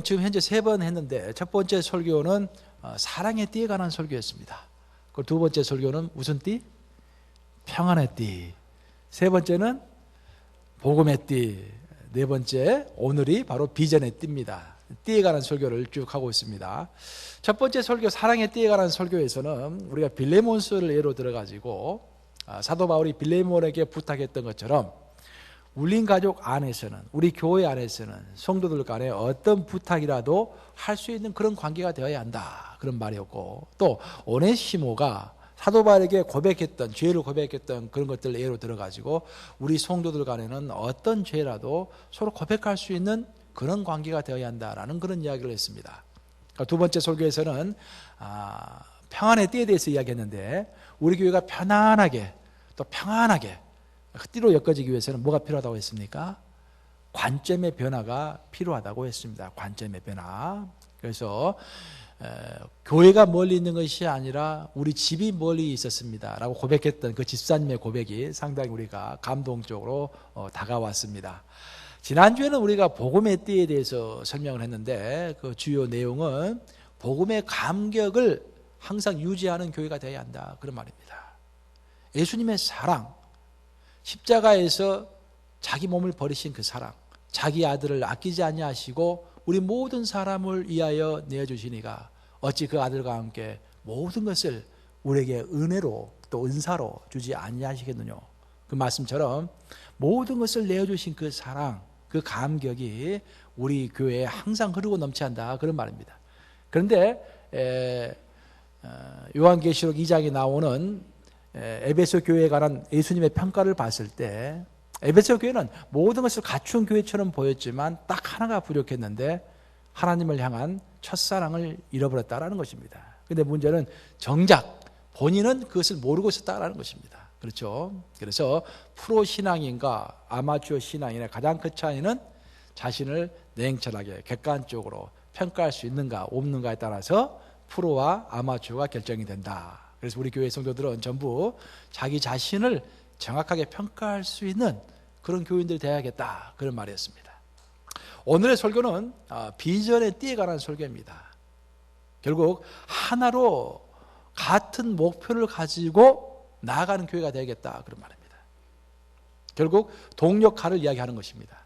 지금 현재 3번 했는데 첫 번째 설교는 사랑의 띠에 관한 설교였습니다. 그리고 두 번째 설교는 무슨 띠? 평안의 띠. 세 번째는 복음의 띠. 네 번째 오늘이 바로 비전의 띠입니다. 띠에 관한 설교를 쭉 하고 있습니다. 첫 번째 설교 사랑의 띠에 관한 설교에서는 우리가 빌레몬서를 예로 들어가지고 사도 바울이 빌레몬에게 부탁했던 것처럼 울린 가족 안에서는, 우리 교회 안에서는 성도들 간에 어떤 부탁이라도 할 수 있는 그런 관계가 되어야 한다, 그런 말이었고, 또 오네시모가 사도 바울에게 고백했던, 죄를 고백했던 그런 것들을 예로 들어가지고 우리 성도들 간에는 어떤 죄라도 서로 고백할 수 있는 그런 관계가 되어야 한다라는 그런 이야기를 했습니다. 두 번째 설교에서는 평안의 띠에 대해서 이야기했는데, 우리 교회가 편안하게 또 평안하게 그 띠로 엮어지기 위해서는 뭐가 필요하다고 했습니까? 관점의 변화가 필요하다고 했습니다. 관점의 변화. 그래서 교회가 멀리 있는 것이 아니라 우리 집이 멀리 있었습니다 라고 고백했던 그 집사님의 고백이 상당히 우리가 감동적으로 다가왔습니다. 지난주에는 우리가 복음의 띠에 대해서 설명을 했는데, 그 주요 내용은 복음의 감격을 항상 유지하는 교회가 되어야 한다, 그런 말입니다. 예수님의 사랑, 십자가에서 자기 몸을 버리신 그 사랑, 자기 아들을 아끼지 아니하시고 우리 모든 사람을 위하여 내어주시니가 어찌 그 아들과 함께 모든 것을 우리에게 은혜로 또 은사로 주지 아니하시겠느냐. 그 말씀처럼 모든 것을 내어주신 그 사랑, 그 감격이 우리 교회에 항상 흐르고 넘쳐난다, 그런 말입니다. 그런데 요한계시록 2장에 나오는 에베소 교회에 관한 예수님의 평가를 봤을 때, 에베소 교회는 모든 것을 갖춘 교회처럼 보였지만 딱 하나가 부족했는데 하나님을 향한 첫사랑을 잃어버렸다라는 것입니다. 그런데 문제는 정작 본인은 그것을 모르고 있었다라는 것입니다. 그렇죠? 그래서 프로 신앙인과 아마추어 신앙인의 가장 큰 차이는 자신을 냉철하게 객관적으로 평가할 수 있는가 없는가에 따라서 프로와 아마추어가 결정이 된다. 그래서 우리 교회 성도들은 전부 자기 자신을 정확하게 평가할 수 있는 그런 교인들이 되어야겠다, 그런 말이었습니다. 오늘의 설교는 비전의 띠에 관한 설교입니다. 결국 하나로 같은 목표를 가지고 나아가는 교회가 되어야겠다, 그런 말입니다. 결국 동력화를 이야기하는 것입니다.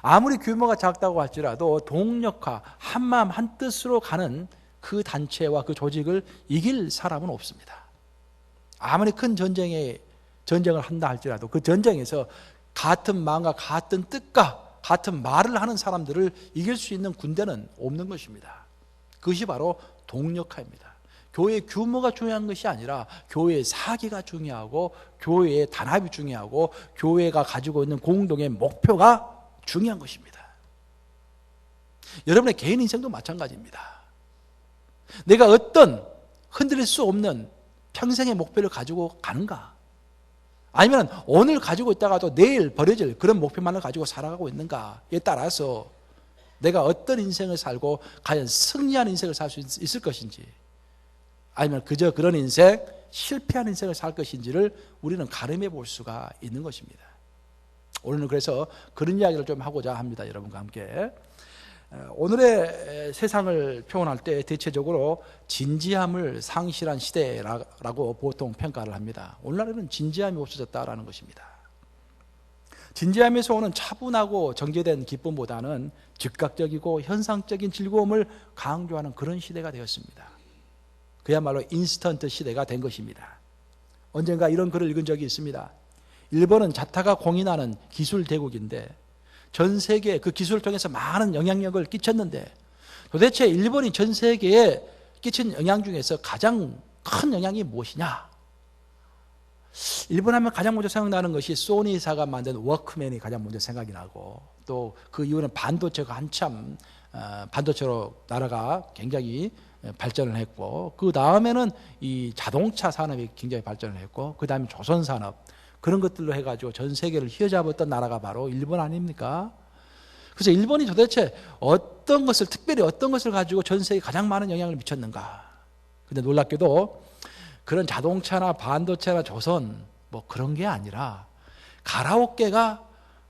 아무리 규모가 작다고 할지라도 동력화, 한마음 한뜻으로 가는 그 단체와 그 조직을 이길 사람은 없습니다. 아무리 큰 전쟁을 한다 할지라도 그 전쟁에서 같은 마음과 같은 뜻과 같은 말을 하는 사람들을 이길 수 있는 군대는 없는 것입니다. 그것이 바로 동력화입니다. 교회의 규모가 중요한 것이 아니라 교회의 사기가 중요하고 교회의 단합이 중요하고 교회가 가지고 있는 공동의 목표가 중요한 것입니다. 여러분의 개인 인생도 마찬가지입니다. 내가 어떤 흔들릴 수 없는 평생의 목표를 가지고 가는가? 아니면 오늘 가지고 있다가도 내일 버려질 그런 목표만을 가지고 살아가고 있는가에 따라서 내가 어떤 인생을 살고 과연 승리한 인생을 살 수 있을 것인지, 아니면 그저 그런 인생, 실패한 인생을 살 것인지를 우리는 가늠해 볼 수가 있는 것입니다. 오늘은 그래서 그런 이야기를 좀 하고자 합니다. 여러분과 함께. 오늘의 세상을 표현할 때 대체적으로 진지함을 상실한 시대라고 보통 평가를 합니다. 오늘날에는 진지함이 없어졌다라는 것입니다. 진지함에서 오는 차분하고 정제된 기쁨보다는 즉각적이고 현상적인 즐거움을 강조하는 그런 시대가 되었습니다. 그야말로 인스턴트 시대가 된 것입니다. 언젠가 이런 글을 읽은 적이 있습니다. 일본은 자타가 공인하는 기술 대국인데 전 세계에 그 기술을 통해서 많은 영향력을 끼쳤는데, 도대체 일본이 전 세계에 끼친 영향 중에서 가장 큰 영향이 무엇이냐? 일본 하면 가장 먼저 생각나는 것이 소니사가 만든 워크맨이 가장 먼저 생각이 나고, 또 그 이후에는 반도체가 한참 반도체로 나라가 굉장히 발전을 했고, 그 다음에는 이 자동차 산업이 굉장히 발전을 했고, 그 다음에 조선산업, 그런 것들로 해가지고 전 세계를 휘어잡았던 나라가 바로 일본 아닙니까? 그래서 일본이 도대체 어떤 것을, 특별히 어떤 것을 가지고 전 세계에 가장 많은 영향을 미쳤는가? 근데 놀랍게도 그런 자동차나 반도체나 조선 뭐 그런 게 아니라 가라오케가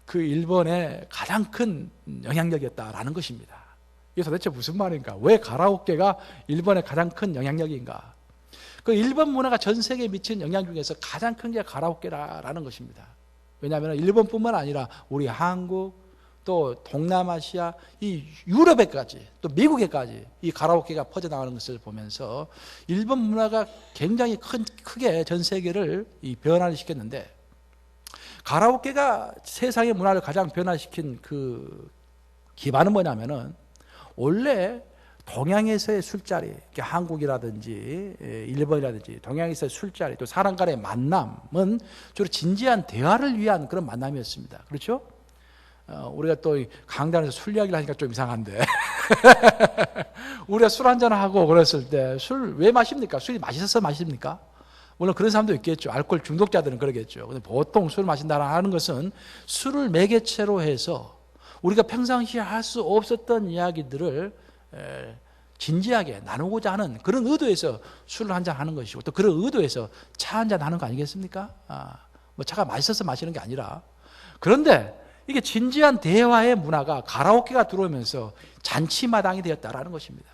그 일본의 가장 큰 영향력이었다라는 것입니다. 이게 도대체 무슨 말인가? 왜 가라오케가 일본의 가장 큰 영향력인가? 그 일본 문화가 전 세계에 미친 영향 중에서 가장 큰 게 가라오케라는 것입니다. 왜냐하면 일본뿐만 아니라 우리 한국, 또 동남아시아, 이 유럽에까지, 또 미국에까지 이 가라오케가 퍼져나가는 것을 보면서 일본 문화가 굉장히 크게 전 세계를 변화를 시켰는데, 가라오케가 세상의 문화를 가장 변화시킨 그 기반은 뭐냐면은, 원래 동양에서의 술자리, 한국이라든지 일본이라든지 동양에서의 술자리, 또 사람 간의 만남은 주로 진지한 대화를 위한 그런 만남이었습니다. 그렇죠? 우리가 또 강단에서 술 이야기를 하니까 좀 이상한데 우리가 술 한잔하고 그랬을 때 술 왜 마십니까? 술이 맛있어서 마십니까? 물론 그런 사람도 있겠죠. 알코올 중독자들은 그러겠죠. 근데 보통 술 마신다는 것은 술을 매개체로 해서 우리가 평상시에 할 수 없었던 이야기들을 진지하게 나누고자 하는 그런 의도에서 술을 한잔 하는 것이고, 또 그런 의도에서 차 한잔 하는 거 아니겠습니까? 뭐 차가 맛있어서 마시는 게 아니라. 그런데 이게 진지한 대화의 문화가 가라오케가 들어오면서 잔치마당이 되었다라는 것입니다.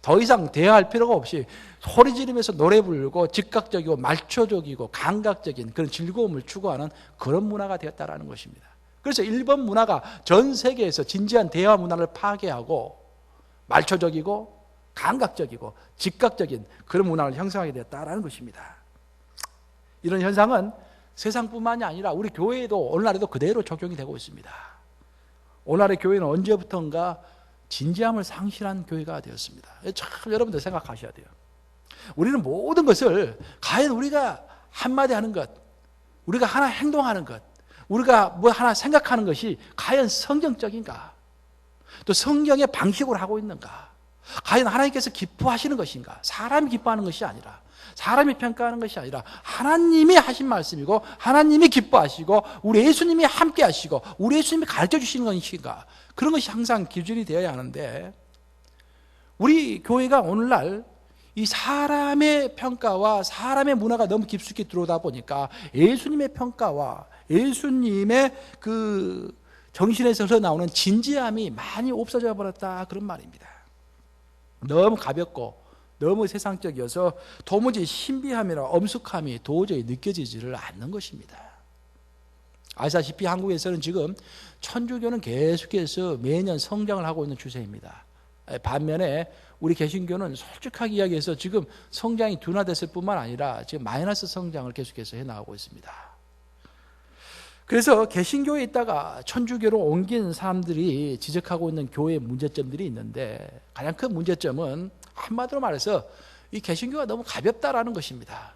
더 이상 대화할 필요가 없이 소리 지르면서 노래 부르고 즉각적이고 말초적이고 감각적인 그런 즐거움을 추구하는 그런 문화가 되었다라는 것입니다. 그래서 일본 문화가 전 세계에서 진지한 대화 문화를 파괴하고 말초적이고 감각적이고 즉각적인 그런 문화를 형성하게 되었다라는 것입니다. 이런 현상은 세상뿐만이 아니라 우리 교회에도 오늘날에도 그대로 적용이 되고 있습니다. 오늘날의 교회는 언제부턴가 진지함을 상실한 교회가 되었습니다. 참 여러분들 생각하셔야 돼요. 우리는 모든 것을 과연 우리가 한마디 하는 것, 우리가 하나 행동하는 것, 우리가 뭐 하나 생각하는 것이 과연 성경적인가? 또 성경의 방식으로 하고 있는가? 과연 하나님께서 기뻐하시는 것인가? 사람이 기뻐하는 것이 아니라, 사람이 평가하는 것이 아니라 하나님이 하신 말씀이고 하나님이 기뻐하시고 우리 예수님이 함께 하시고 우리 예수님이 가르쳐 주시는 것인가? 그런 것이 항상 기준이 되어야 하는데, 우리 교회가 오늘날 이 사람의 평가와 사람의 문화가 너무 깊숙이 들어오다 보니까 예수님의 평가와 예수님의 그 정신에서 흘러나오는 진지함이 많이 없어져 버렸다, 그런 말입니다. 너무 가볍고 너무 세상적이어서 도무지 신비함이나 엄숙함이 도저히 느껴지지를 않는 것입니다. 아시다시피 한국에서는 지금 천주교는 계속해서 매년 성장을 하고 있는 추세입니다. 반면에 우리 개신교는 솔직하게 이야기해서 지금 성장이 둔화됐을 뿐만 아니라 지금 마이너스 성장을 계속해서 해나가고 있습니다. 그래서 개신교에 있다가 천주교로 옮긴 사람들이 지적하고 있는 교회의 문제점들이 있는데, 가장 큰 문제점은 한마디로 말해서 이 개신교가 너무 가볍다라는 것입니다.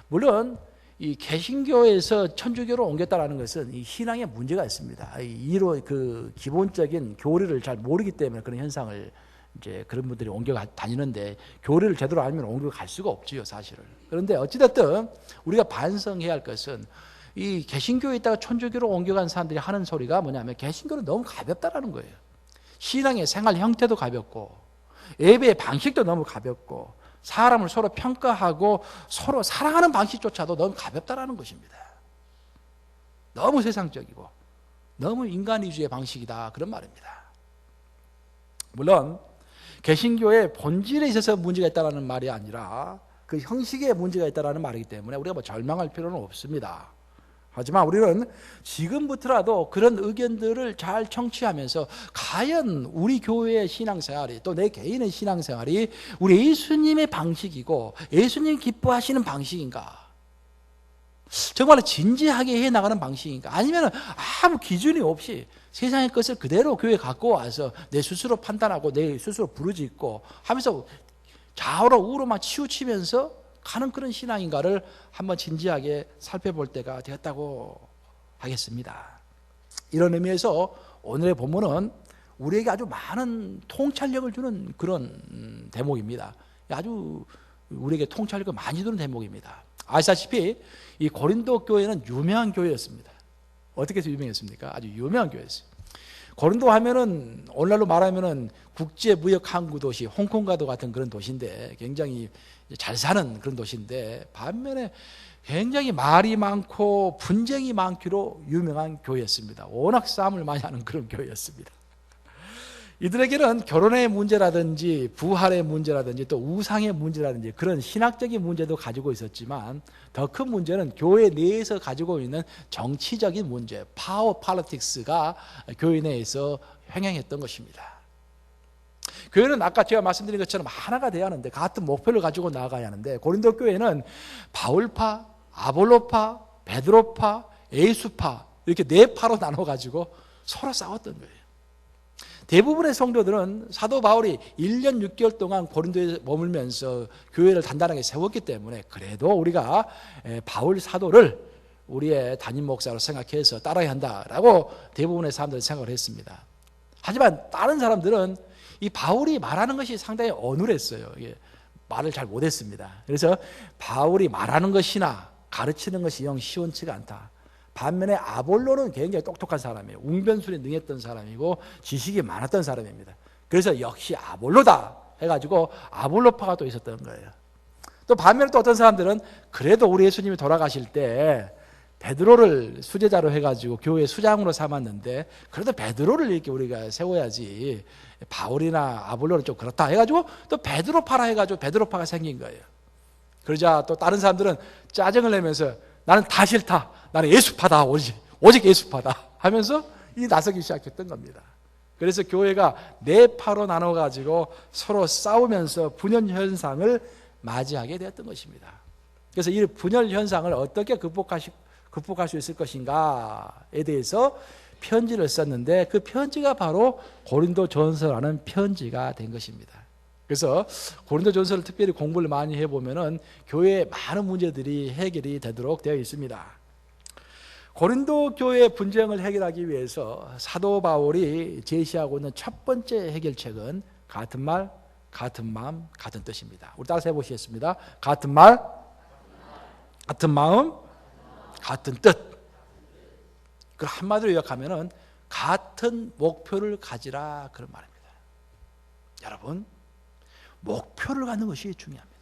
물론 이 개신교에서 천주교로 옮겼다라는 것은 이 신앙에 문제가 있습니다. 이로 그 기본적인 교리를 잘 모르기 때문에 그런 현상을 이제 그런 분들이 옮겨 다니는데, 교리를 제대로 알면 옮겨 갈 수가 없지요, 사실은. 그런데 어찌됐든 우리가 반성해야 할 것은 이 개신교에 있다가 천주교로 옮겨간 사람들이 하는 소리가 뭐냐면, 개신교는 너무 가볍다라는 거예요. 신앙의 생활 형태도 가볍고 예배의 방식도 너무 가볍고 사람을 서로 평가하고 서로 사랑하는 방식조차도 너무 가볍다라는 것입니다. 너무 세상적이고 너무 인간 위주의 방식이다, 그런 말입니다. 물론 개신교의 본질에 있어서 문제가 있다는 말이 아니라 그 형식에 문제가 있다는 말이기 때문에 우리가 뭐 절망할 필요는 없습니다. 하지만 우리는 지금부터라도 그런 의견들을 잘 청취하면서 과연 우리 교회의 신앙생활이, 또 내 개인의 신앙생활이 우리 예수님의 방식이고 예수님이 기뻐하시는 방식인가, 정말 진지하게 해나가는 방식인가, 아니면 아무 기준이 없이 세상의 것을 그대로 교회에 갖고 와서 내 스스로 판단하고 내 스스로 부르짖고 하면서 좌우로 우로만 치우치면서 가는 그런 신앙인가를 한번 진지하게 살펴볼 때가 되었다고 하겠습니다. 이런 의미에서 오늘의 본문은 우리에게 아주 많은 통찰력을 주는 그런 대목입니다. 아주 우리에게 통찰력을 많이 주는 대목입니다. 아시다시피 이 고린도 교회는 유명한 교회였습니다. 어떻게 해서 유명했습니까? 아주 유명한 교회였어요. 고린도 하면은 오늘날로 말하면은 국제 무역 항구 도시, 홍콩과도 같은 그런 도시인데, 굉장히 잘 사는 그런 도시인데, 반면에 굉장히 말이 많고 분쟁이 많기로 유명한 교회였습니다. 워낙 싸움을 많이 하는 그런 교회였습니다. 이들에게는 결혼의 문제라든지 부활의 문제라든지 또 우상의 문제라든지 그런 신학적인 문제도 가지고 있었지만 더 큰 문제는 교회 내에서 가지고 있는 정치적인 문제, 파워 팔리틱스가 교회 내에서 횡행했던 것입니다. 교회는 아까 제가 말씀드린 것처럼 하나가 돼야 하는데 같은 목표를 가지고 나아가야 하는데 고린도 교회는 바울파, 아볼로파, 베드로파, 예수파 이렇게 네 파로 나눠가지고 서로 싸웠던 거예요. 대부분의 성도들은 사도 바울이 1년 6개월 동안 고린도에 머물면서 교회를 단단하게 세웠기 때문에 그래도 우리가 바울 사도를 우리의 담임 목사로 생각해서 따라야 한다라고 대부분의 사람들은 생각을 했습니다. 하지만 다른 사람들은 이 바울이 말하는 것이 상당히 어눌했어요. 말을 잘 못했습니다. 그래서 바울이 말하는 것이나 가르치는 것이 영 시원치가 않다. 반면에 아볼로는 굉장히 똑똑한 사람이에요. 웅변술에 능했던 사람이고 지식이 많았던 사람입니다. 그래서 역시 아볼로다 해가지고 아볼로파가 또 있었던 거예요. 또 반면에 또 어떤 사람들은 그래도 우리 예수님이 돌아가실 때 베드로를 수제자로 해가지고 교회 수장으로 삼았는데 그래도 베드로를 이렇게 우리가 세워야지 바울이나 아볼로는 좀 그렇다 해가지고 또 베드로파라 해가지고 베드로파가 생긴 거예요. 그러자 또 다른 사람들은 짜증을 내면서 나는 다 싫다. 나는 예수파다. 오직 예수파다. 하면서 이 나서기 시작했던 겁니다. 그래서 교회가 네 파로 나눠가지고 서로 싸우면서 분열 현상을 맞이하게 되었던 것입니다. 그래서 이 분열 현상을 어떻게 극복할 수 있을 것인가에 대해서 편지를 썼는데 그 편지가 바로 고린도전서라는 편지가 된 것입니다. 그래서 고린도전서를 특별히 공부를 많이 해보면은 교회의 많은 문제들이 해결이 되도록 되어 있습니다. 고린도 교회의 분쟁을 해결하기 위해서 사도 바울이 제시하고 있는 첫 번째 해결책은 같은 말, 같은 마음, 같은 뜻입니다. 우리 따라서 해보시겠습니다. 같은 말, 같은 마음, 같은 뜻. 그 한마디로 요약하면은 같은 목표를 가지라 그런 말입니다. 여러분, 목표를 갖는 것이 중요합니다.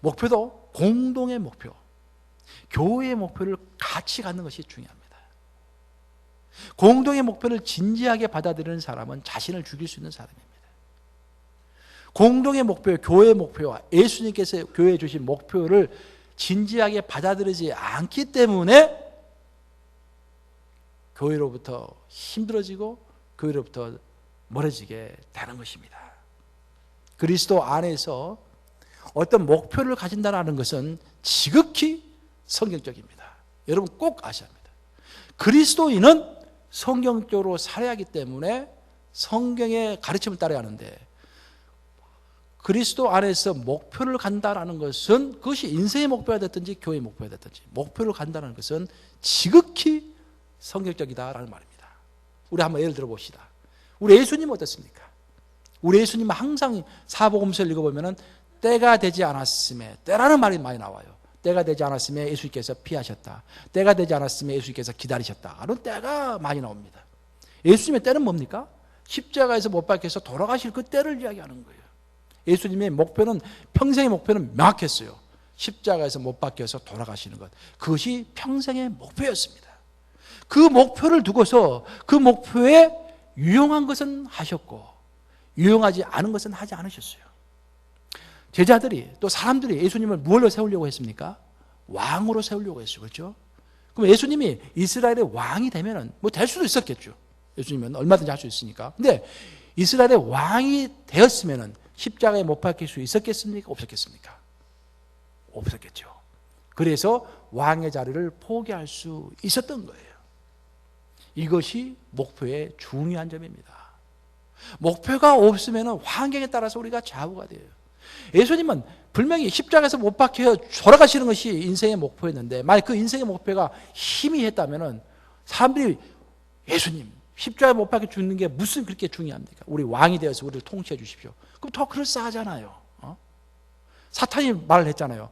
목표도 공동의 목표, 교회의 목표를 같이 갖는 것이 중요합니다. 공동의 목표를 진지하게 받아들이는 사람은 자신을 죽일 수 있는 사람입니다. 공동의 목표, 교회의 목표와 예수님께서 교회에 주신 목표를 진지하게 받아들이지 않기 때문에 교회로부터 힘들어지고 교회로부터 멀어지게 되는 것입니다. 그리스도 안에서 어떤 목표를 가진다는 것은 지극히 성경적입니다. 여러분 꼭 아셔야 합니다. 그리스도인은 성경적으로 살아야 하기 때문에 성경의 가르침을 따라야 하는데 그리스도 안에서 목표를 간다는 것은 그것이 인생의 목표가 됐든지 교회의 목표가 됐든지 목표를 간다는 것은 지극히 성경적이다라는 말입니다. 우리 한번 예를 들어 봅시다. 우리 예수님은 어떻습니까? 우리 예수님은 항상 사복음서를 읽어보면 때가 되지 않았음에, 때라는 말이 많이 나와요. 때가 되지 않았음에 예수님께서 피하셨다. 때가 되지 않았음에 예수님께서 기다리셨다. 그런 때가 많이 나옵니다. 예수님의 때는 뭡니까? 십자가에서 못 박혀서 돌아가실 그 때를 이야기하는 거예요. 예수님의 목표는, 평생의 목표는 명확했어요. 십자가에서 못 박혀서 돌아가시는 것. 그것이 평생의 목표였습니다. 그 목표를 두고서 그 목표에 유용한 것은 하셨고 유용하지 않은 것은 하지 않으셨어요. 제자들이 또 사람들이 예수님을 무엇로 세우려고 했습니까? 왕으로 세우려고 했어요. 그렇죠? 그럼 예수님이 이스라엘의 왕이 되면은 뭐 될 수도 있었겠죠. 예수님은 얼마든지 할 수 있으니까. 근데 이스라엘의 왕이 되었으면은 십자가에 못 박힐 수 있었겠습니까? 없었겠습니까? 없었겠죠. 그래서 왕의 자리를 포기할 수 있었던 거예요. 이것이 목표의 중요한 점입니다. 목표가 없으면 환경에 따라서 우리가 좌우가 돼요. 예수님은 분명히 십자가에서 못 박혀 돌아가시는 것이 인생의 목표였는데 만약 그 인생의 목표가 희미했다면 사람들이 예수님 십자가에 못 박혀 죽는 게 무슨 그렇게 중요합니까? 우리 왕이 되어서 우리를 통치해 주십시오. 그럼 더 그럴싸하잖아요. 사탄이 말을 했잖아요.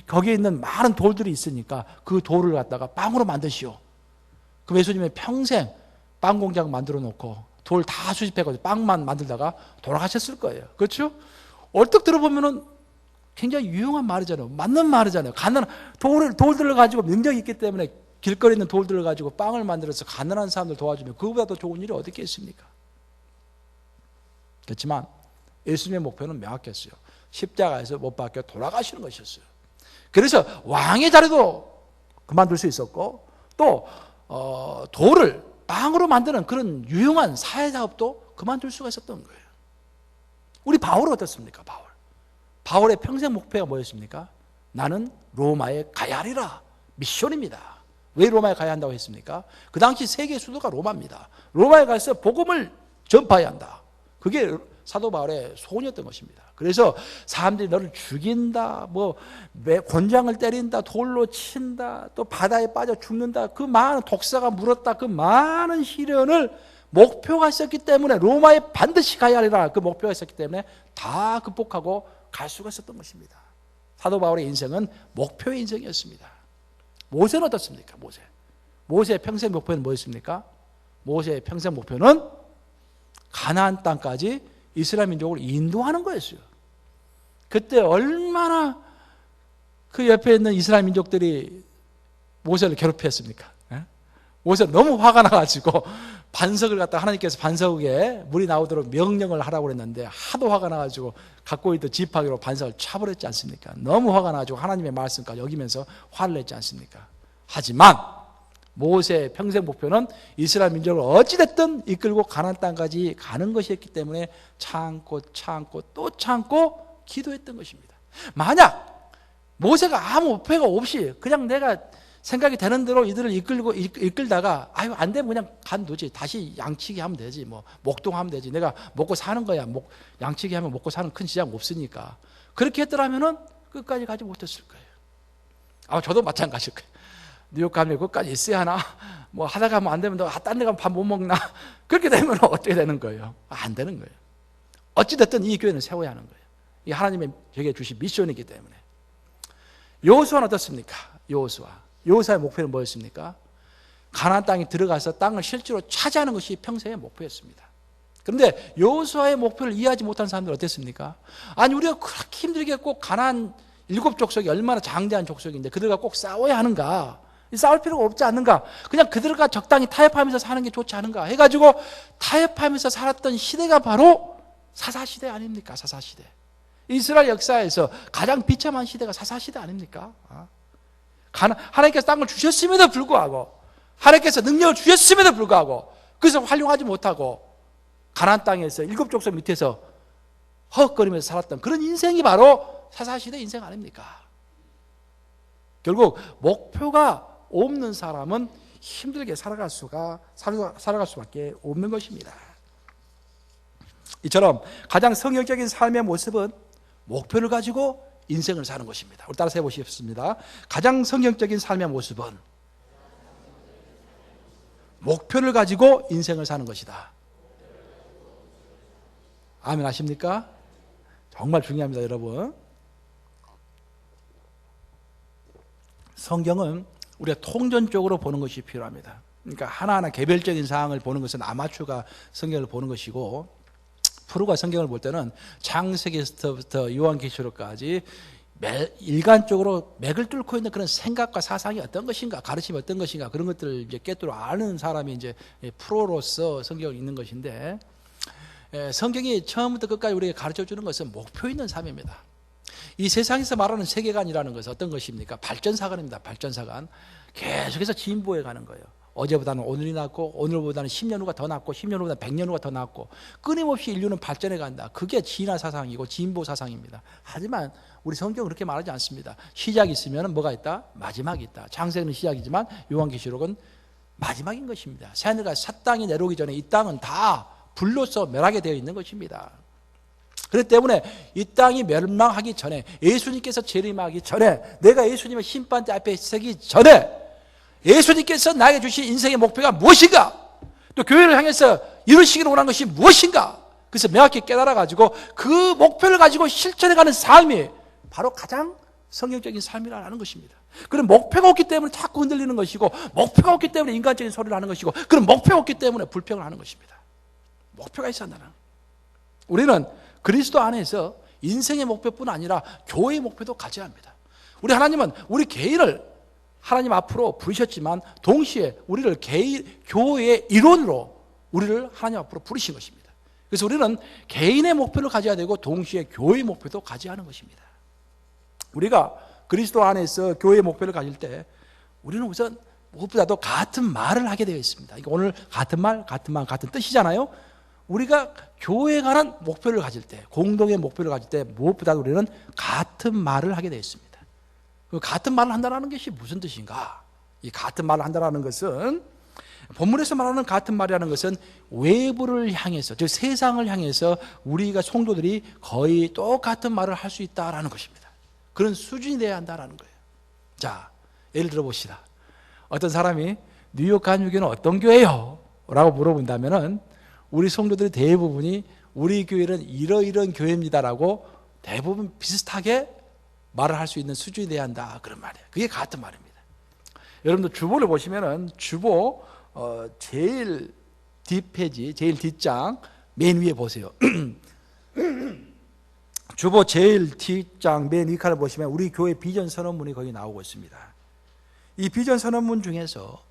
거기에 있는 많은 돌들이 있으니까 그 돌을 갖다가 빵으로 만드시오. 그럼 예수님이 평생 빵 공장 만들어 놓고 돌 다 수집해가지고 빵만 만들다가 돌아가셨을 거예요. 그렇죠? 얼핏 들어보면은 굉장히 유용한 말이잖아요. 맞는 말이잖아요. 돌들을 가지고 능력이 있기 때문에 길거리에 있는 돌들을 가지고 빵을 만들어서 가난한 사람들 도와주면 그거보다 더 좋은 일이 어디 있겠습니까? 그렇지만 예수님의 목표는 명확했어요. 십자가에서 못 박혀 돌아가시는 것이었어요. 그래서 왕의 자리도 그만둘 수 있었고 또 돌을 빵으로 만드는 그런 유용한 사회사업도 그만둘 수가 있었던 거예요. 우리 바울은 어떻습니까? 바울의 평생 목표가 뭐였습니까? 나는 로마에 가야 하리라. 미션입니다. 왜 로마에 가야 한다고 했습니까? 그 당시 세계 수도가 로마입니다. 로마에 가서 복음을 전파해야 한다. 그게 사도 바울의 소원이었던 것입니다. 그래서 사람들이 너를 죽인다, 곤장을 때린다, 돌로 친다, 또 바다에 빠져 죽는다, 그 많은 독사가 물었다, 그 많은 시련을 목표가 있었기 때문에 로마에 반드시 가야 하리라 그 목표가 있었기 때문에 다 극복하고 갈 수가 있었던 것입니다. 사도 바울의 인생은 목표의 인생이었습니다. 모세는 어떻습니까? 모세의 평생 목표는 뭐였습니까? 모세의 평생 목표는 가나안 땅까지 이스라엘 민족을 인도하는 거였어요. 그때 얼마나 그 옆에 있는 이스라엘 민족들이 모세를 괴롭혔습니까? 모세가 너무 화가 나가지고 반석을 갖다 하나님께서 반석에 물이 나오도록 명령을 하라고 그랬는데 하도 화가 나가지고 갖고 있던 지팡이로 반석을 차버렸지 않습니까? 너무 화가 나가지고 하나님의 말씀까지 어기면서 화를 냈지 않습니까? 하지만 모세의 평생 목표는 이스라엘 민족을 어찌됐든 이끌고 가나안 땅까지 가는 것이었기 때문에 참고 또 참고 기도했던 것입니다. 만약 모세가 아무 목표가 없이 그냥 내가 생각이 되는 대로 이들을 이끌다가 안 되면 그냥 간두지, 다시 양치기 하면 되지, 목동하면 되지, 내가 먹고 사는 거야, 양치기 하면 먹고 사는 큰 지장 없으니까 그렇게 했더라면은 끝까지 가지 못했을 거예요. 저도 마찬가지일 거예요. 뉴욕 가면 끝까지 있어야 하나? 하다가 안 되면 딴 데 가면 밥 못 먹나? 그렇게 되면 어떻게 되는 거예요? 안 되는 거예요. 어찌됐든 이 교회는 세워야 하는 거예요. 이 하나님의 저에게 주신 미션이기 때문에. 여호수아는 어떻습니까? 여호수아의 목표는 뭐였습니까? 가나안 땅에 들어가서 땅을 실제로 차지하는 것이 평생의 목표였습니다. 그런데 여호수아의 목표를 이해하지 못한 사람들은 어땠습니까? 우리가 그렇게 힘들게 꼭 가나안 7족속이 얼마나 장대한 족속인데 그들과 꼭 싸워야 하는가? 싸울 필요가 없지 않는가? 그냥 그들과 적당히 타협하면서 사는 게 좋지 않은가? 해가지고 타협하면서 살았던 시대가 바로 사사시대 아닙니까? 사사시대. 이스라엘 역사에서 가장 비참한 시대가 사사시대 아닙니까? 하나님께서 땅을 주셨음에도 불구하고, 하나님께서 능력을 주셨음에도 불구하고 그래서 활용하지 못하고 가나안 땅에서 7족속 밑에서 허걱거리면서 살았던 그런 인생이 바로 사사시대 인생 아닙니까? 결국 목표가 없는 사람은 힘들게 살아갈 수밖에 없는 것입니다. 이처럼 가장 성경적인 삶의 모습은 목표를 가지고 인생을 사는 것입니다. 우리 따라서 해보시겠습니다. 가장 성경적인 삶의 모습은 목표를 가지고 인생을 사는 것이다. 아멘 하십니까? 정말 중요합니다, 여러분. 성경은 우리가 통전적으로 보는 것이 필요합니다. 그러니까 하나하나 개별적인 사항을 보는 것은 아마추어가 성경을 보는 것이고, 프로가 성경을 볼 때는 창세기부터 요한계시록까지 일관적으로 맥을 뚫고 있는 그런 생각과 사상이 어떤 것인가, 가르침이 어떤 것인가, 그런 것들을 이제 깨뚫어 아는 사람이 이제 프로로서 성경을 읽는 것인데, 성경이 처음부터 끝까지 우리에게 가르쳐 주는 것은 목표 있는 삶입니다. 이 세상에서 말하는 세계관이라는 것은 어떤 것입니까? 발전사관입니다. 발전사관. 계속해서 진보해 가는 거예요. 어제보다는 오늘이 낫고, 오늘보다는 10년 후가 더 낫고, 10년 후보다 100년 후가 더 낫고, 끊임없이 인류는 발전해 간다. 그게 진화 사상이고 진보 사상입니다. 하지만 우리 성경은 그렇게 말하지 않습니다. 시작이 있으면 뭐가 있다? 마지막이 있다. 창세기는 시작이지만 요한계시록은 마지막인 것입니다. 새하늘과 새 땅이 내려오기 전에 이 땅은 다 불로서 멸하게 되어 있는 것입니다. 그렇기 때문에 이 땅이 멸망하기 전에, 예수님께서 재림하기 전에, 내가 예수님의 심판대 앞에 서기 전에 예수님께서 나에게 주신 인생의 목표가 무엇인가, 또 교회를 향해서 이루시기를 원한 것이 무엇인가, 그래서 명확히 깨달아가지고 그 목표를 가지고 실천해가는 삶이 바로 가장 성경적인 삶이라는 것입니다. 그런 목표가 없기 때문에 자꾸 흔들리는 것이고, 목표가 없기 때문에 인간적인 소리를 하는 것이고, 그런 목표가 없기 때문에 불평을 하는 것입니다. 목표가 있어야 한다는. 우리는 그리스도 안에서 인생의 목표뿐 아니라 교회의 목표도 가져야 합니다. 우리 하나님은 우리 개인을 하나님 앞으로 부르셨지만 동시에 우리를 교회의 일원으로 우리를 하나님 앞으로 부르신 것입니다. 그래서 우리는 개인의 목표를 가져야 되고 동시에 교회의 목표도 가져야 하는 것입니다. 우리가 그리스도 안에서 교회의 목표를 가질 때 우리는 우선 무엇보다도 같은 말을 하게 되어 있습니다. 그러니까 오늘 같은 말, 같은 뜻이잖아요. 우리가 교회에 관한 목표를 가질 때, 공동의 목표를 가질 때 무엇보다도 우리는 같은 말을 하게 되어 있습니다. 그 같은 말을 한다는 것이 무슨 뜻인가? 이 같은 말을 한다는 것은, 본문에서 말하는 같은 말이라는 것은 외부를 향해서, 즉 세상을 향해서 우리가 성도들이 거의 똑같은 말을 할 수 있다라는 것입니다. 그런 수준이 되어야 한다는 거예요. 자, 예를 들어 봅시다. 어떤 사람이 뉴욕 간유교는 어떤 교회요? 라고 물어본다면은 우리 성도들이 대부분이 우리 교회는 이러이러한 교회입니다라고 대부분 비슷하게 말을 할 수 있는 수준이 돼야 한다, 그런 말이에요. 그게 같은 말입니다. 여러분들 주보를 보시면은 주보 제일 뒷페이지, 제일 뒷장 맨 위에 보세요. 주보 제일 뒷장 맨 위칸을 보시면 우리 교회 비전 선언문이 거기 나오고 있습니다. 이 비전 선언문 중에서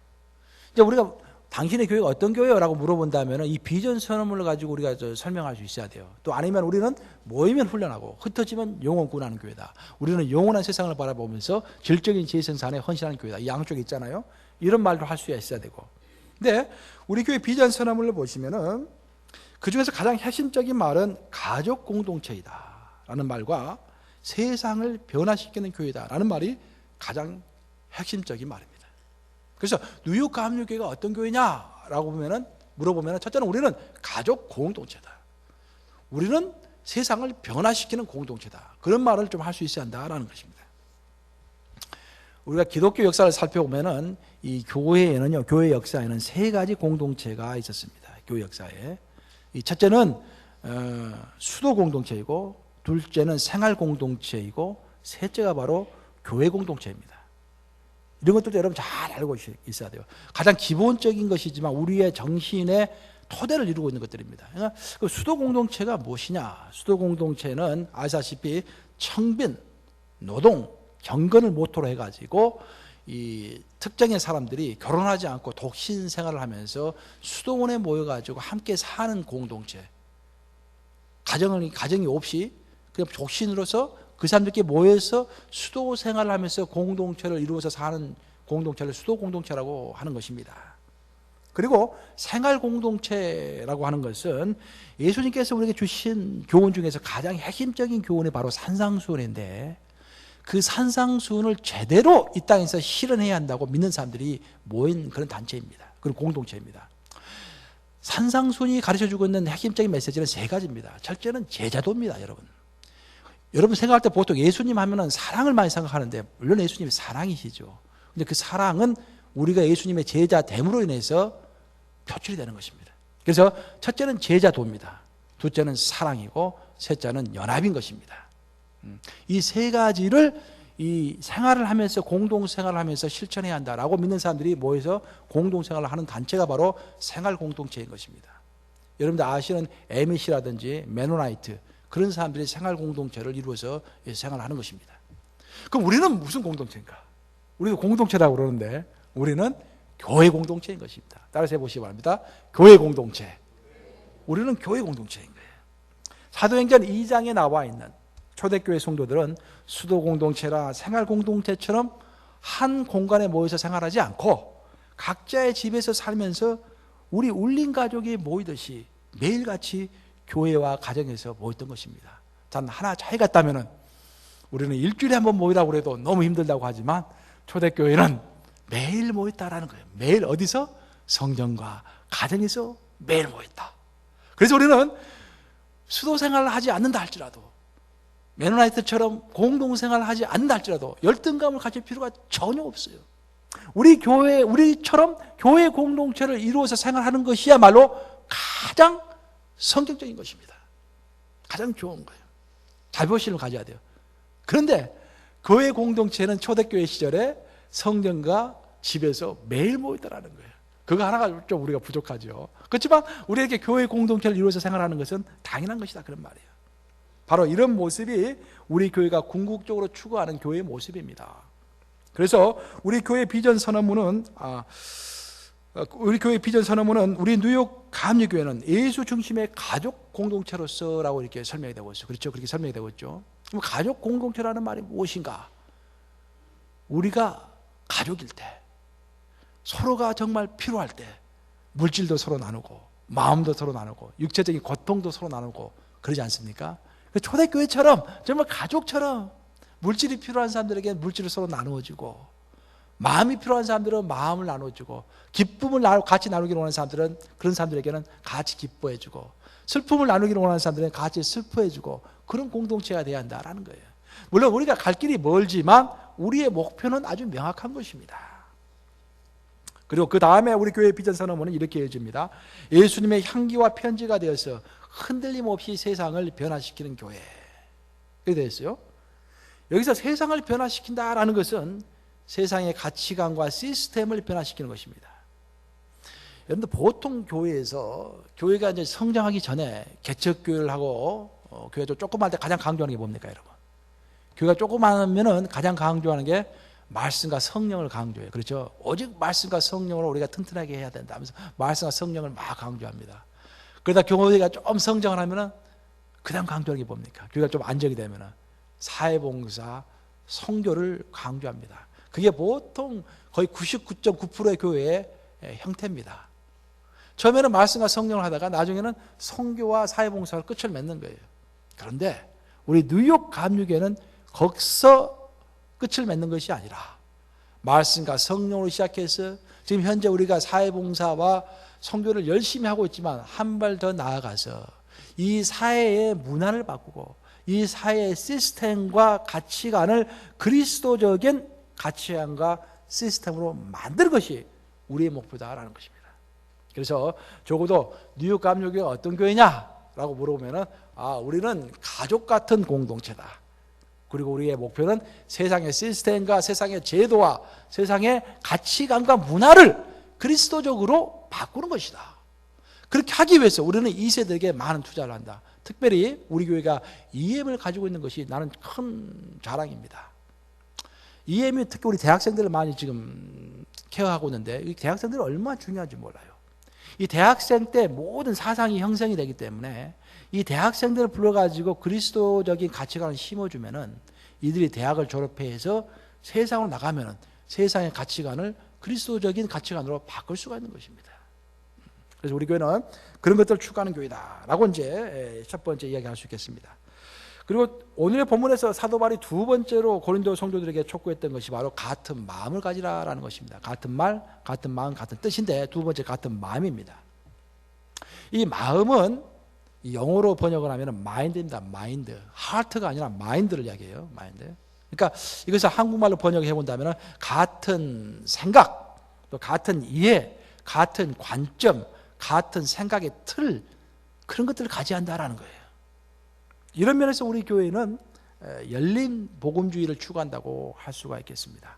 이제 우리가 당신의 교회가 어떤 교회요? 라고 물어본다면 이 비전 선언문을 가지고 우리가 설명할 수 있어야 돼요. 또 아니면 우리는 모이면 훈련하고 흩어지면 영혼 구원하는 교회다. 우리는 영원한 세상을 바라보면서 질적인 재생산에 헌신하는 교회다. 이 양쪽에 있잖아요. 이런 말도 할 수 있어야 되고. 근데 우리 교회 비전 선언문을 보시면은 그 중에서 가장 핵심적인 말은 가족 공동체이다 라는 말과 세상을 변화시키는 교회다 라는 말이 가장 핵심적인 말입니다. 그래서 뉴욕 감리교회가 어떤 교회냐라고 물어보면 첫째는 우리는 가족 공동체다. 우리는 세상을 변화시키는 공동체다. 그런 말을 좀 할 수 있어야 한다라는 것입니다. 우리가 기독교 역사를 살펴보면은 이 교회에는요, 교회 역사에는 세 가지 공동체가 있었습니다. 교회 역사에. 이 첫째는 수도 공동체이고, 둘째는 생활 공동체이고, 셋째가 바로 교회 공동체입니다. 이런 것들도 여러분 잘 알고 있어야 돼요. 가장 기본적인 것이지만 우리의 정신의 토대를 이루고 있는 것들입니다. 그러니까 그 수도 공동체가 무엇이냐? 수도 공동체는 아시다시피 청빈, 노동, 경건을 모토로 해가지고 이 특정의 사람들이 결혼하지 않고 독신 생활을 하면서 수도원에 모여가지고 함께 사는 공동체. 가정이 없이 그냥 독신으로서 그 사람들끼리 모여서 수도 생활을 하면서 공동체를 이루어서 사는 공동체를 수도 공동체라고 하는 것입니다. 그리고 생활 공동체라고 하는 것은 예수님께서 우리에게 주신 교훈 중에서 가장 핵심적인 교훈이 바로 산상수훈인데 그 산상수훈을 제대로 이 땅에서 실현해야 한다고 믿는 사람들이 모인 그런 단체입니다. 그런 공동체입니다. 산상수훈이 가르쳐주고 있는 핵심적인 메시지는 세 가지입니다. 첫째는 제자도입니다, 여러분. 여러분 생각할 때 보통 예수님 하면은 사랑을 많이 생각하는데 물론 예수님이 사랑이시죠. 근데 그 사랑은 우리가 예수님의 제자 됨으로 인해서 표출이 되는 것입니다. 그래서 첫째는 제자도입니다. 둘째는 사랑이고 셋째는 연합인 것입니다. 이 세 가지를 이 생활을 하면서 공동생활을 하면서 실천해야 한다라고 믿는 사람들이 모여서 공동생활을 하는 단체가 바로 생활 공동체인 것입니다. 여러분들 아시는 에밋이라든지 메노나이트 그런 사람들이 생활 공동체를 이루어서 생활을 하는 것입니다. 그럼 우리는 무슨 공동체인가? 우리도 공동체라고 그러는데 우리는 교회 공동체인 것입니다. 따라서 해보시기 바랍니다. 교회 공동체. 우리는 교회 공동체인 거예요. 사도행전 2장에 나와 있는 초대교회 성도들은 수도 공동체나 생활 공동체처럼 한 공간에 모여서 생활하지 않고 각자의 집에서 살면서 우리 울린 가족이 모이듯이 매일같이 교회와 가정에서 모였던 것입니다. 단 하나 차이가 있다면 우리는 일주일에 한번 모이라고 해도 너무 힘들다고 하지만 초대교회는 매일 모였다라는 거예요. 매일 어디서? 성전과 가정에서 매일 모였다. 그래서 우리는 수도 생활을 하지 않는다 할지라도 메노나이트처럼 공동생활을 하지 않는다 할지라도 열등감을 가질 필요가 전혀 없어요. 우리처럼 교회 공동체를 이루어서 생활하는 것이야말로 가장 성경적인 것입니다. 가장 좋은 거예요. 자비심을 가져야 돼요. 그런데 교회 공동체는 초대교회 시절에 성전과 집에서 매일 모였다라는 거예요. 그거 하나가 좀 우리가 부족하죠. 그렇지만 우리에게 교회 공동체를 이루어서 생활하는 것은 당연한 것이다 그런 말이에요. 바로 이런 모습이 우리 교회가 궁극적으로 추구하는 교회의 모습입니다. 그래서 우리 교회 비전 선언문은 우리 뉴욕 감리교회는 예수 중심의 가족 공동체로서라고 이렇게 설명이 되고 있어요. 그렇죠? 그렇게 설명이 되고 있죠. 그럼 가족 공동체라는 말이 무엇인가? 우리가 가족일 때, 서로가 정말 필요할 때 물질도 서로 나누고 마음도 서로 나누고 육체적인 고통도 서로 나누고 그러지 않습니까? 초대교회처럼 정말 가족처럼 물질이 필요한 사람들에게 물질을 서로 나누어주고, 마음이 필요한 사람들은 마음을 나눠주고, 기쁨을 같이 나누기를 원하는 사람들은 그런 사람들에게는 같이 기뻐해주고, 슬픔을 나누기를 원하는 사람들은 같이 슬퍼해주고, 그런 공동체가 되어야 한다는 거예요. 물론 우리가 갈 길이 멀지만 우리의 목표는 아주 명확한 것입니다. 그리고 그 다음에 우리 교회 비전 선언문은 이렇게 해줍니다. 예수님의 향기와 편지가 되어서 흔들림 없이 세상을 변화시키는 교회. 이렇게 되어 있어요. 여기서 세상을 변화시킨다라는 것은 세상의 가치관과 시스템을 변화시키는 것입니다. 여러분들 보통 교회가 이제 성장하기 전에 개척교회를 하고 교회도 조그마할 때 가장 강조하는 게 뭡니까, 여러분? 교회가 조그마하면은 가장 강조하는 게 말씀과 성령을 강조해요. 그렇죠? 오직 말씀과 성령으로 우리가 튼튼하게 해야 된다 하면서 말씀과 성령을 막 강조합니다. 그러다 교회가 좀 성장을 하면은 그 다음 강조하는 게 뭡니까? 교회가 좀 안정이 되면은 사회봉사, 선교를 강조합니다. 그게 보통 거의 99.9%의 교회의 형태입니다. 처음에는 말씀과 성령을 하다가 나중에는 선교와 사회봉사로 끝을 맺는 거예요. 그런데 우리 뉴욕 감리교회는 거기서 끝을 맺는 것이 아니라 말씀과 성령으로 시작해서 지금 현재 우리가 사회봉사와 선교를 열심히 하고 있지만 한 발 더 나아가서 이 사회의 문화를 바꾸고 이 사회의 시스템과 가치관을 그리스도적인 가치관과 시스템으로 만드는 것이 우리의 목표다라는 것입니다. 그래서 적어도 뉴욕 감리교회가 어떤 교회냐라고 물어보면은 우리는 가족 같은 공동체다. 그리고 우리의 목표는 세상의 시스템과 세상의 제도와 세상의 가치관과 문화를 그리스도적으로 바꾸는 것이다. 그렇게 하기 위해서 우리는 2세들에게 많은 투자를 한다. 특별히 우리 교회가 EM을 가지고 있는 것이 나는 큰 자랑입니다. EM이 특히 우리 대학생들을 많이 지금 케어하고 있는데 이 대학생들이 얼마나 중요한지 몰라요. 이 대학생 때 모든 사상이 형성이 되기 때문에 이 대학생들을 불러가지고 그리스도적인 가치관을 심어주면은 이들이 대학을 졸업해서 세상으로 나가면은 세상의 가치관을 그리스도적인 가치관으로 바꿀 수가 있는 것입니다. 그래서 우리 교회는 그런 것들을 추구하는 교회다라고 이제 첫 번째 이야기할 수 있겠습니다. 그리고 오늘의 본문에서 사도 바울이 두 번째로 고린도 성도들에게 촉구했던 것이 바로 같은 마음을 가지라라는 것입니다. 같은 말, 같은 마음, 같은 뜻인데 두 번째 같은 마음입니다. 이 마음은 영어로 번역을 하면 마인드입니다. 마인드. 하트가 아니라 마인드를 이야기해요. 마인드. 그러니까 이것을 한국말로 번역해 본다면 같은 생각, 또 같은 이해, 같은 관점, 같은 생각의 틀, 그런 것들을 가져야 한다라는 거예요. 이런 면에서 우리 교회는 열린 복음주의를 추구한다고 할 수가 있겠습니다.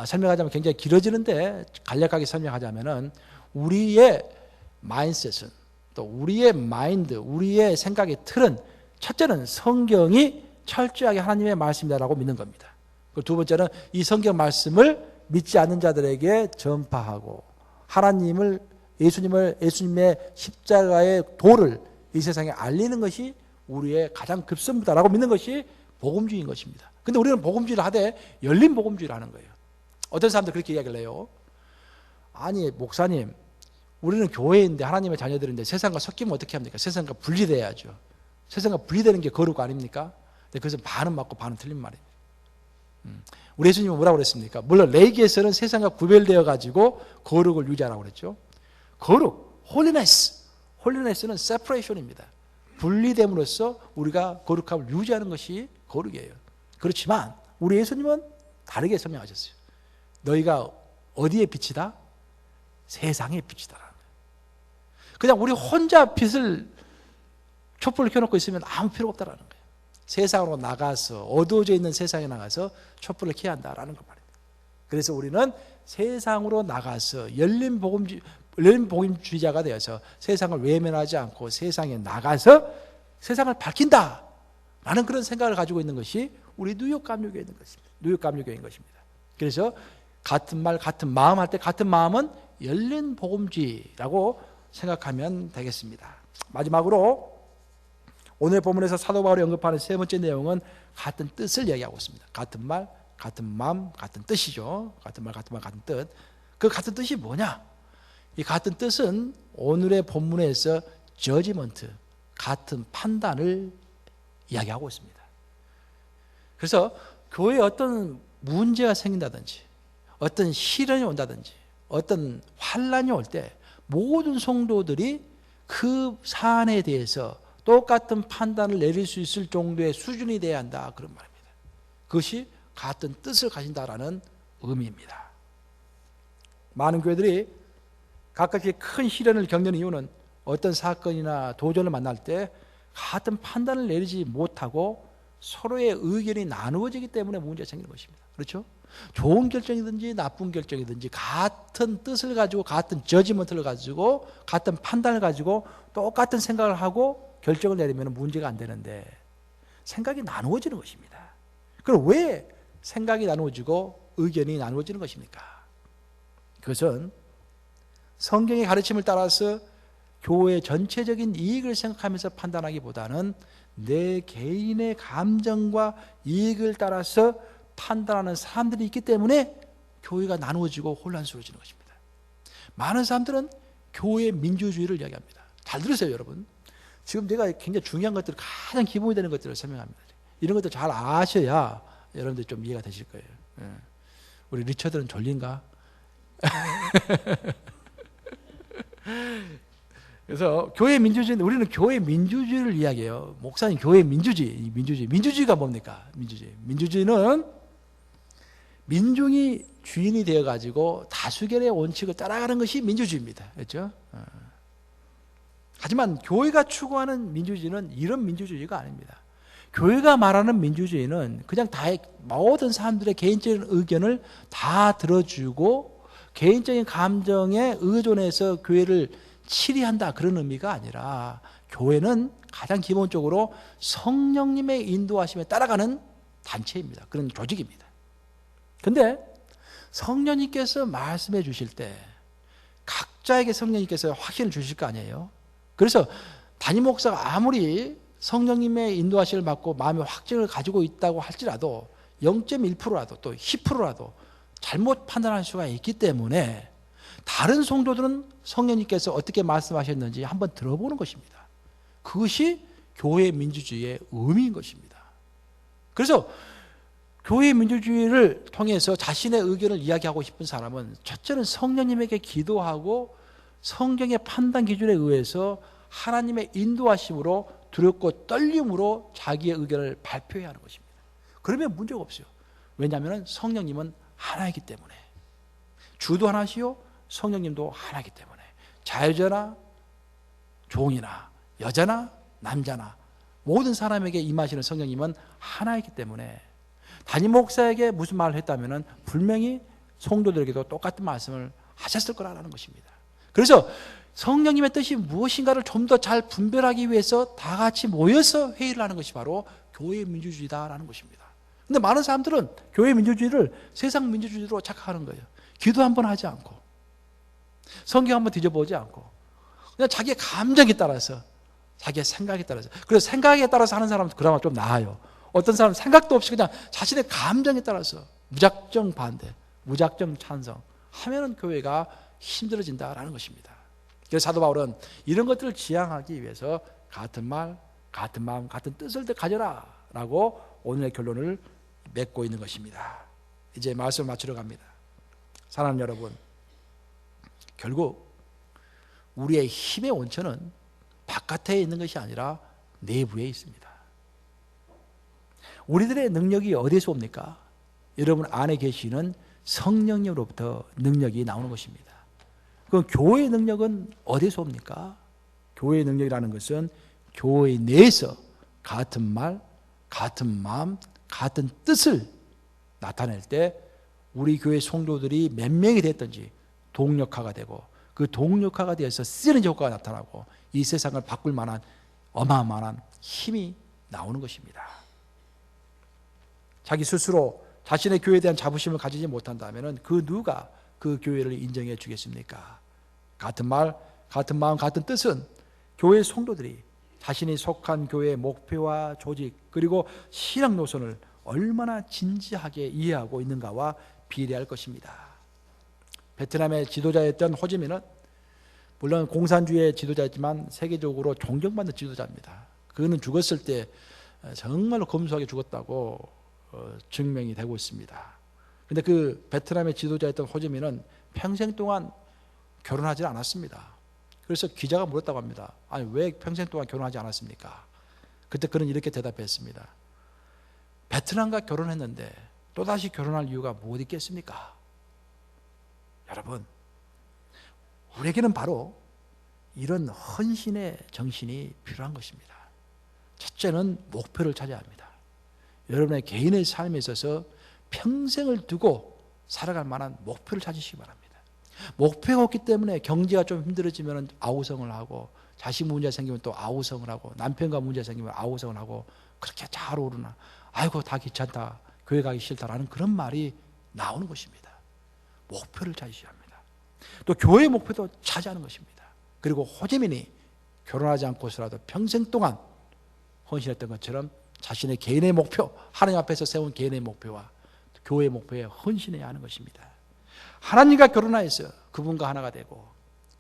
설명하자면 굉장히 길어지는데 간략하게 설명하자면은 우리의 마인드셋은 또 우리의 마인드, 우리의 생각의 틀은 첫째는 성경이 철저하게 하나님의 말씀이다라고 믿는 겁니다. 그리고 두 번째는 이 성경 말씀을 믿지 않는 자들에게 전파하고 예수님의 십자가의 도를 이 세상에 알리는 것이 우리의 가장 급선무다라고 믿는 것이 복음주의인 것입니다. 근데 우리는 복음주의를 하되 열린 복음주의를 하는 거예요. 어떤 사람들 그렇게 이야기를 해요. 아니 목사님, 우리는 교회인데 하나님의 자녀들인데 세상과 섞이면 어떻게 합니까? 세상과 분리돼야죠. 세상과 분리되는 게 거룩 아닙니까? 근데 그래서 반은 맞고 반은 틀린 말입니다. 우리 예수님은 뭐라고 그랬습니까? 물론 레이기에서는 세상과 구별되어 가지고 거룩을 유지하라고 그랬죠. 거룩, 홀리네스는 separation입니다. 분리됨으로써 우리가 거룩함을 유지하는 것이 거룩이에요. 그렇지만 우리 예수님은 다르게 설명하셨어요. 너희가 어디에 빛이다? 세상의 빛이다. 그냥 우리 혼자 촛불을 켜놓고 있으면 아무 필요 없다라는 거예요. 세상으로 나가서 어두워져 있는 세상에 나가서 촛불을 켜야 한다라는 것 말입니다. 그래서 우리는 세상으로 나가서 열린 복음주의자가 되어서 세상을 외면하지 않고 세상에 나가서 세상을 밝힌다라는 그런 생각을 가지고 있는 것이 우리 뉴욕 감리교회인 것입니다. 그래서 같은 말, 같은 마음 할 때 같은 마음은 열린 복음주의라고 생각하면 되겠습니다. 마지막으로 오늘 본문에서 사도 바울이 언급하는 세 번째 내용은 같은 뜻을 얘기하고 있습니다. 같은 말, 같은 마음, 같은 뜻이죠. 같은 말, 같은 말, 같은 뜻. 그 같은 뜻이 뭐냐? 이 같은 뜻은 오늘의 본문에서 judgment, 같은 판단을 이야기하고 있습니다. 그래서 교회에 어떤 문제가 생긴다든지 어떤 시련이 온다든지 어떤 환란이 올 때 모든 성도들이 그 사안에 대해서 똑같은 판단을 내릴 수 있을 정도의 수준이 돼야 한다, 그런 말입니다. 그것이 같은 뜻을 가진다라는 의미입니다. 많은 교회들이 가끔씩 큰 시련을 겪는 이유는 어떤 사건이나 도전을 만날 때 같은 판단을 내리지 못하고 서로의 의견이 나누어지기 때문에 문제가 생기는 것입니다. 그렇죠? 좋은 결정이든지 나쁜 결정이든지 같은 뜻을 가지고 같은 저지먼트를 가지고 같은 판단을 가지고 똑같은 생각을 하고 결정을 내리면 문제가 안 되는데 생각이 나누어지는 것입니다. 그럼 왜 생각이 나누어지고 의견이 나누어지는 것입니까? 그것은 성경의 가르침을 따라서 교회 전체적인 이익을 생각하면서 판단하기보다는 내 개인의 감정과 이익을 따라서 판단하는 사람들이 있기 때문에 교회가 나누어지고 혼란스러워지는 것입니다. 많은 사람들은 교회 민주주의를 이야기합니다. 잘 들으세요, 여러분. 지금 내가 굉장히 중요한 것들, 가장 기본이 되는 것들을 설명합니다. 이런 것들 잘 아셔야 여러분들 좀 이해가 되실 거예요. 우리 리처드는 졸린가? 그래서 교회 민주주의는, 우리는 교회 민주주의를 이야기해요. 목사님 교회 민주주의. 민주주의가 뭡니까? 민주주의는 민중이 주인이 되어가지고 다수결의 원칙을 따라가는 것이 민주주의입니다. 그렇죠? 하지만 교회가 추구하는 민주주의는 이런 민주주의가 아닙니다. 교회가 말하는 민주주의는 그냥 다 모든 사람들의 개인적인 의견을 다 들어주고 개인적인 감정에 의존해서 교회를 치리한다, 그런 의미가 아니라 교회는 가장 기본적으로 성령님의 인도하심에 따라가는 단체입니다. 그런 조직입니다. 그런데 성령님께서 말씀해 주실 때 각자에게 성령님께서 확신을 주실 거 아니에요. 그래서 담임 목사가 아무리 성령님의 인도하심을 받고 마음의 확증을 가지고 있다고 할지라도 0.1%라도 또 10%라도 잘못 판단할 수가 있기 때문에 다른 성도들은 성령님께서 어떻게 말씀하셨는지 한번 들어보는 것입니다. 그것이 교회 민주주의의 의미인 것입니다. 그래서 교회 민주주의를 통해서 자신의 의견을 이야기하고 싶은 사람은 첫째는 성령님에게 기도하고 성경의 판단 기준에 의해서 하나님의 인도하심으로 두렵고 떨림으로 자기의 의견을 발표해야 하는 것입니다. 그러면 문제가 없어요. 왜냐하면 성령님은 하나이기 때문에. 주도 하나시요 성령님도 하나이기 때문에. 자유자나 종이나 여자나 남자나 모든 사람에게 임하시는 성령님은 하나이기 때문에 담임 목사에게 무슨 말을 했다면 분명히 성도들에게도 똑같은 말씀을 하셨을 거라는 것입니다. 그래서 성령님의 뜻이 무엇인가를 좀 더 잘 분별하기 위해서 다 같이 모여서 회의를 하는 것이 바로 교회 민주주의다라는 것입니다. 근데 많은 사람들은 교회 민주주의를 세상 민주주의로 착각하는 거예요. 기도 한번 하지 않고 성경 한번 뒤져보지 않고 그냥 자기의 감정에 따라서 자기의 생각에 따라서, 그래서 생각에 따라서 하는 사람은 그나마 좀 나아요. 어떤 사람은 생각도 없이 그냥 자신의 감정에 따라서 무작정 반대, 무작정 찬성 하면은 교회가 힘들어진다라는 것입니다. 그래서 사도 바울은 이런 것들을 지향하기 위해서 같은 말, 같은 마음, 같은 뜻을 가져라 라고 오늘의 결론을 맺고 있는 것입니다. 이제 말씀을 마치러 갑니다. 사랑하는 여러분, 결국 우리의 힘의 원천은 바깥에 있는 것이 아니라 내부에 있습니다. 우리들의 능력이 어디서 옵니까? 여러분 안에 계시는 성령님으로부터 능력이 나오는 것입니다. 그럼 교회의 능력은 어디서 옵니까? 교회의 능력이라는 것은 교회 내에서 같은 말, 같은 마음, 같은 뜻을 나타낼 때 우리 교회 성도들이 몇 명이 됐든지 동력화가 되고 그 동력화가 되어서 시너지 효과가 나타나고 이 세상을 바꿀 만한 어마어마한 힘이 나오는 것입니다. 자기 스스로 자신의 교회에 대한 자부심을 가지지 못한다면 그 누가 그 교회를 인정해 주겠습니까? 같은 말, 같은 마음, 같은 뜻은 교회 성도들이 자신이 속한 교회의 목표와 조직 그리고 신앙 노선을 얼마나 진지하게 이해하고 있는가와 비례할 것입니다. 베트남의 지도자였던 호지민은 물론 공산주의의 지도자였지만 세계적으로 존경받는 지도자입니다. 그는 죽었을 때 정말로 검소하게 죽었다고 증명이 되고 있습니다. 그런데 그 베트남의 지도자였던 호지민은 평생 동안 결혼하지 않았습니다. 그래서 기자가 물었다고 합니다. 아니 왜 평생 동안 결혼하지 않았습니까? 그때 그는 이렇게 대답했습니다. 베트남과 결혼했는데 또다시 결혼할 이유가 무엇 있겠습니까? 여러분, 우리에게는 바로 이런 헌신의 정신이 필요한 것입니다. 첫째는 목표를 찾아야 합니다. 여러분의 개인의 삶에 있어서 평생을 두고 살아갈 만한 목표를 찾으시기 바랍니다. 목표가 없기 때문에 경제가 좀 힘들어지면 아우성을 하고 자식 문제 생기면 또 아우성을 하고 남편과 문제 생기면 아우성을 하고 그렇게 잘 오르나 아이고 다 귀찮다 교회 가기 싫다라는 그런 말이 나오는 것입니다. 목표를 찾으셔야 합니다. 또 교회의 목표도 찾아하는 것입니다. 그리고 호지민이 결혼하지 않고서라도 평생 동안 헌신했던 것처럼 자신의 개인의 목표, 하나님 앞에서 세운 개인의 목표와 교회의 목표에 헌신해야 하는 것입니다. 하나님과 결혼하여서 그분과 하나가 되고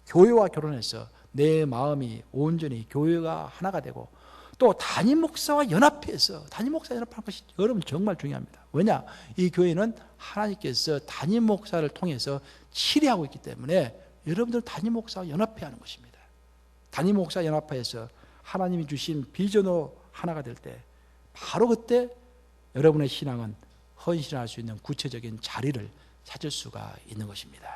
교회와 결혼해서 내 마음이 온전히 교회가 하나가 되고 또 담임 목사와 연합해서 담임 목사 연합하는 것이 여러분 정말 중요합니다. 왜냐? 이 교회는 하나님께서 담임 목사를 통해서 치리하고 있기 때문에 여러분들 담임 목사와 연합해야 하는 것입니다. 담임 목사 연합해서 하나님이 주신 비전으로 하나가 될 때 바로 그때 여러분의 신앙은 헌신할 수 있는 구체적인 자리를 찾을 수가 있는 것입니다.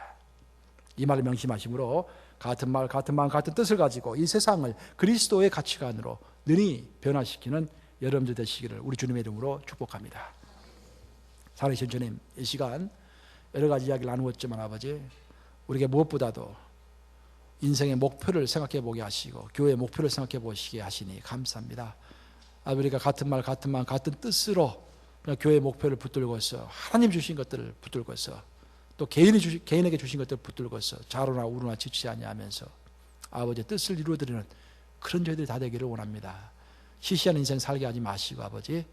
이 말을 명심하시므로 같은 말, 같은 마음, 같은 뜻을 가지고 이 세상을 그리스도의 가치관으로 능히 변화시키는 여러분들 되시기를 우리 주님의 이름으로 축복합니다. 살아계신 주님, 이 시간 여러 가지 이야기를 나누었지만 아버지 우리에게 무엇보다도 인생의 목표를 생각해 보게 하시고 교회의 목표를 생각해 보시게 하시니 감사합니다. 우리가 같은 말, 같은 마음, 같은 뜻으로 교회의 목표를 붙들고서 하나님 주신 것들을 붙들고서 또 개인에게 주신 것들을 붙들고서 좌로나 우로나 지치지 아니하면서 아버지의 뜻을 이루어드리는 그런 저희들이 다 되기를 원합니다. 시시한 인생 살게 하지 마시고 아버지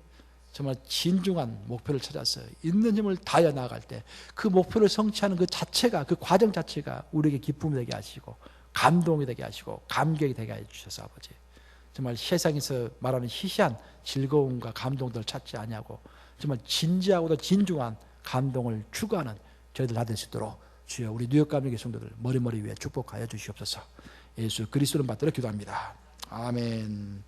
정말 진중한 목표를 찾아서 있는 힘을 다해 나아갈 때 그 목표를 성취하는 그 자체가 그 과정 자체가 우리에게 기쁨이 되게 하시고 감동이 되게 하시고 감격이 되게 해주셔서 아버지 정말 세상에서 말하는 시시한 즐거움과 감동들을 찾지 아니하고 정말 진지하고도 진중한 감동을 추구하는 저희들 다 될 수 있도록 주여 우리 뉴욕감리교 성도들 머리 위에 축복하여 주시옵소서. 예수 그리스도를 받들어 기도합니다. 아멘.